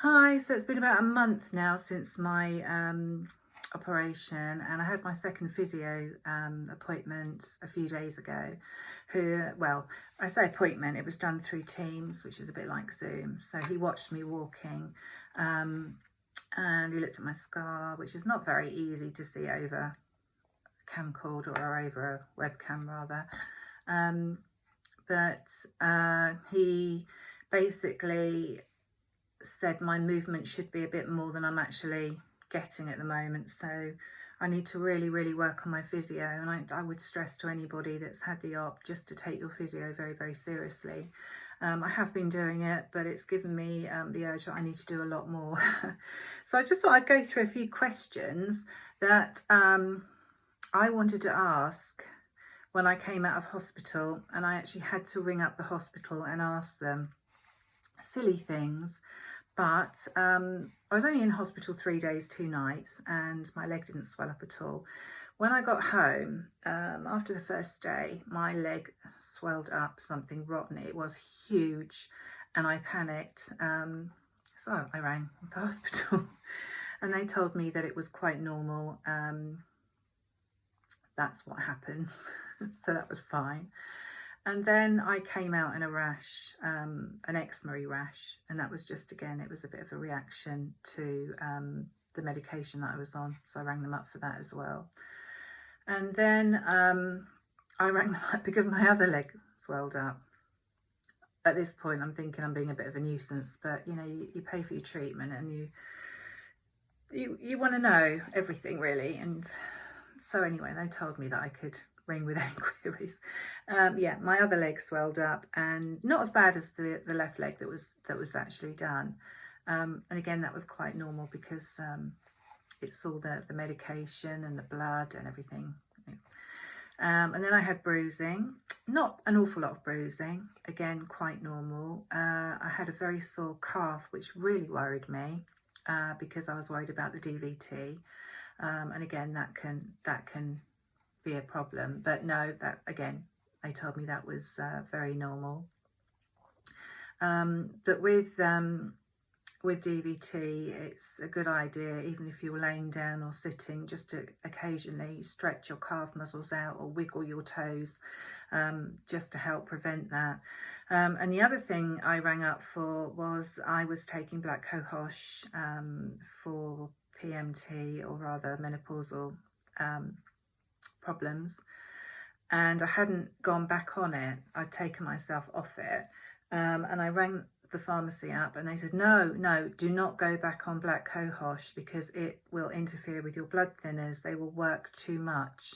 Hi, so it's been about a month now since my operation, and I had my second physio appointment a few days ago. Well, I say appointment, it was done through Teams, which is a bit like Zoom. So he watched me walking and he looked at my scar, which is not very easy to see over a camcorder or over a webcam rather. But he basically said my movement should be a bit more than I'm actually getting at the moment, so I need to really work on my physio. And I would stress to anybody that's had the op just to take your physio very seriously. I have been doing it, but it's given me the urge that I need to do a lot more. So I just thought I'd go through a few questions that I wanted to ask when I came out of hospital, and I actually had to ring up the hospital and ask them silly things. But I was only in hospital 3 days, 2 nights, and my leg didn't swell up at all. When I got home, after the first day, my leg swelled up something rotten. It was huge, and I panicked. So I rang the hospital, and they told me that it was quite normal. That's what happens. So that was fine. And then I came out in a rash, an eczema rash, and that was just, again, it was a bit of a reaction to the medication that I was on, so I rang them up for that as well. And then I rang them up because my other leg swelled up. At this point, I'm thinking I'm being a bit of a nuisance, but you know, you pay for your treatment, and you want to know everything really. And so anyway, they told me that I could ring with any queries. Yeah, my other leg swelled up, and not as bad as the left leg that was actually done. And again, that was quite normal because it's all the medication and the blood and everything. And then I had bruising, not an awful lot of bruising, again quite normal. I had a very sore calf, which really worried me because I was worried about the DVT, and again that can be a problem, but no, that again, they told me that was very normal. But with DVT, it's a good idea, even if you're laying down or sitting, just to occasionally stretch your calf muscles out or wiggle your toes, just to help prevent that. And the other thing I rang up for was I was taking black cohosh for PMT, or rather menopausal problems, and I hadn't gone back on it. I'd taken myself off it, and I rang the pharmacy up, and they said no, do not go back on black cohosh because it will interfere with your blood thinners. They will work too much.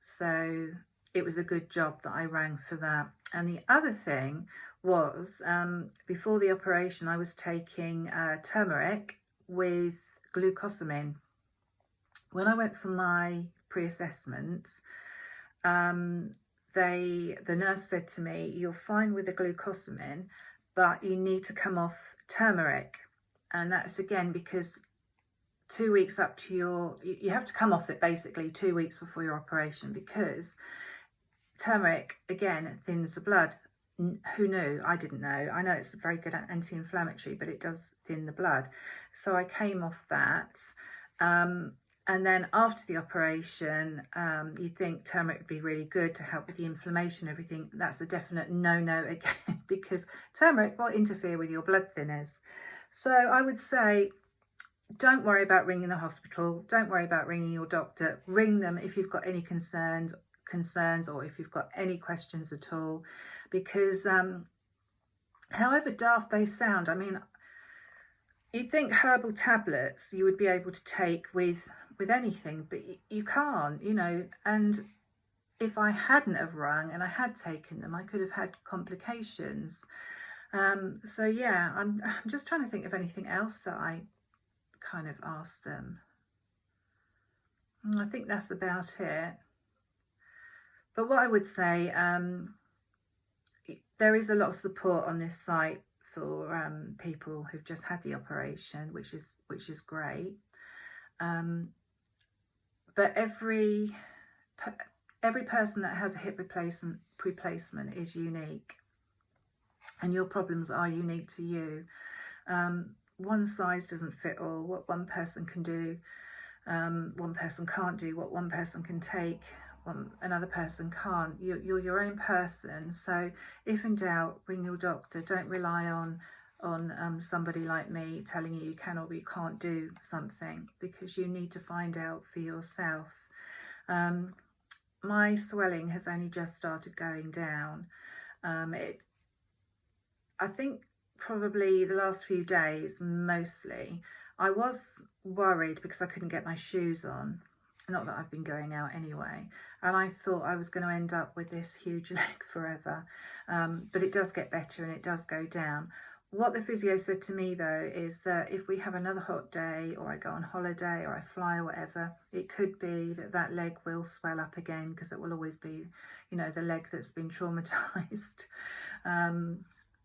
So it was a good job that I rang for that. And the other thing was, before the operation, I was taking turmeric with glucosamine. When I went for my pre-assessment, the nurse said to me, "You're fine with the glucosamine, but you need to come off turmeric." And that's again because 2 weeks up to you have to come off it basically 2 weeks before your operation, because turmeric again thins the blood. Who knew? I didn't know. I know it's a very good anti-inflammatory, but it does thin the blood. So I came off that. And then after the operation, you'd think turmeric would be really good to help with the inflammation and everything. That's a definite no-no again, because turmeric will interfere with your blood thinners. So I would say, don't worry about ringing the hospital. Don't worry about ringing your doctor. Ring them if you've got any concerns, or if you've got any questions at all, because however daft they sound, I mean, you'd think herbal tablets you would be able to take with anything, but you can't, you know. And if I hadn't have rung and I had taken them, I could have had complications. So yeah, I'm just trying to think of anything else that I kind of asked them. I think that's about it. But what I would say, there is a lot of support on this site for people who've just had the operation, which is great. But every person that has a hip replacement is unique, and your problems are unique to you. one size doesn't fit all. What one person can do, one person can't do. What one person can take, another person can't. You're your own person. So if in doubt, ring your doctor. Don't rely on somebody like me telling you can or you can't do something, because you need to find out for yourself. My swelling has only just started going down. I think probably the last few days mostly. I was worried because I couldn't get my shoes on. Not that I've been going out anyway. And I thought I was going to end up with this huge leg forever. But it does get better and it does go down. What the physio said to me though is that if we have another hot day, or I go on holiday, or I fly or whatever, it could be that that leg will swell up again, because it will always be, you know, the leg that's been traumatized.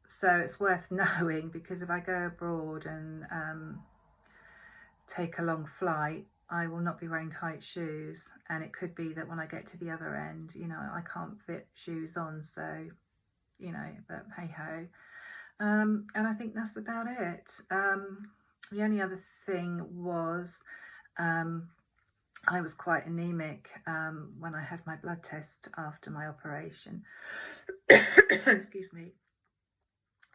So it's worth knowing, because if I go abroad and take a long flight, I will not be wearing tight shoes, and it could be that when I get to the other end, you know, I can't fit shoes on. So, you know, but hey ho. And I think that's about it. The only other thing was I was quite anemic when I had my blood test after my operation. Excuse me.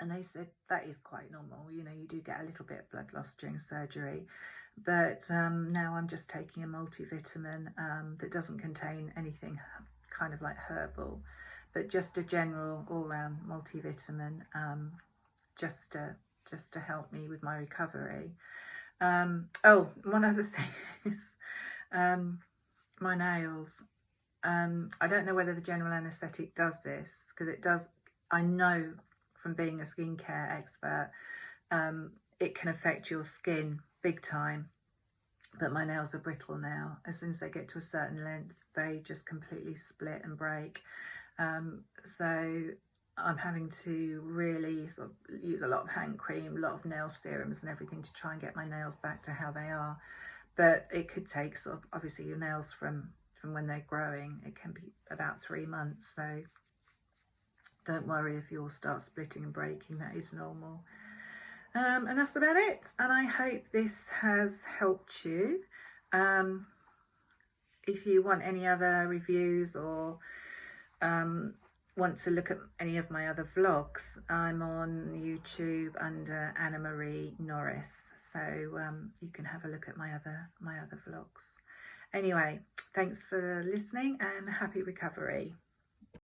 And they said that is quite normal. You know, you do get a little bit of blood loss during surgery. But now I'm just taking a multivitamin that doesn't contain anything kind of like herbal, but just a general all-round multivitamin, just to help me with my recovery. Oh, one other thing is my nails. I don't know whether the general anaesthetic does this, because it does. I know from being a skincare expert, it can affect your skin big time. But my nails are brittle now. As soon as they get to a certain length, they just completely split and break. So I'm having to really sort of use a lot of hand cream, a lot of nail serums and everything to try and get my nails back to how they are. But it could take sort of, obviously your nails from when they're growing, it can be about 3 months. So don't worry if you all start splitting and breaking, that is normal. And that's about it. And I hope this has helped you. If you want any other reviews, or want to look at any of my other vlogs, I'm on YouTube under Anna Marie Norris, so you can have a look at my other vlogs. Anyway, thanks for listening and happy recovery.